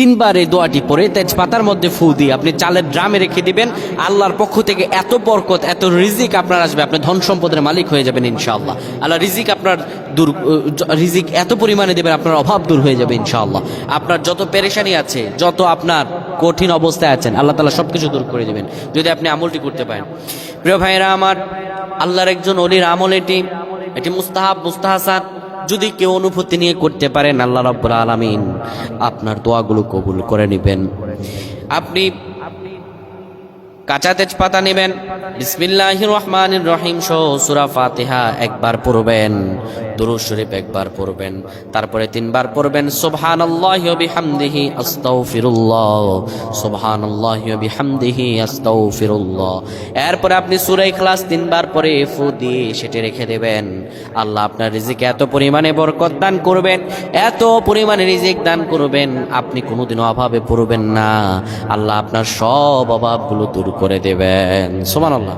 তিনবার এই দোয়াটি পড়ে তেজপাতার মধ্যে ফু দিয়ে আপনি চালের ড্রামে রেখে দিবেন। আল্লাহর পক্ষ থেকে এত বরকত, এত রিজিক আপনার আসবে, আপনি ধন সম্পদের মালিক হয়ে যাবেন ইনশাআল্লাহ। আল্লাহ রিজিক আপনার রিজিক এত পরিমাণে দেবেন, আপনার অভাব দূর হয়ে যাবে ইনশাআল্লাহ। আপনার যত পেরেশানি আছে, যত আপনার কঠিন অবস্থায় আছেন, আল্লাহ তাআলা সবকিছু দূর করে দেবেন যদি আপনি আমলটি করতে পারেন। প্রিয় ভাইয়েরা আমার, আল্লাহর একজন ওলির আমল এটি মুস্তাহাব, মুস্তাহাসান। যদি কেউ অনুভূতি নিয়ে করতে পারেন, আল্লাহ রাব্বুল আলামিন আপনার দোয়াগুলো কবুল করে নেবেন। আপনি কাঁচা তেজপাতা নেবেন, বিসমিল্লাহির রহমানির রহিম সহ সূরা ফাতিহা একবার পড়বেন, দুরূদ শরীফ একবার পড়বেন, তারপরে 3 বার পড়বেন সুবহানাল্লাহি ওয়া বিহামদিহি আস্তাগফিরুল্লাহ, সুবহানাল্লাহি ওয়া বিহামদিহি আস্তাগফিরুল্লাহ। এরপরে আপনি সূরা ইখলাস 3 বার পরে ফু দিয়ে সেটা রেখে দেবেন। আল্লাহ আপনার রিজিকে এত পরিমাণে বরকত দান করবেন, এত পরিমাণে রিজিক দান করবেন, আপনি কোনোদিনও অভাবে পড়বেন না। আল্লাহ আপনার সব অভাবগুলো দূর করে দেবেন। সুবহানাল্লাহ।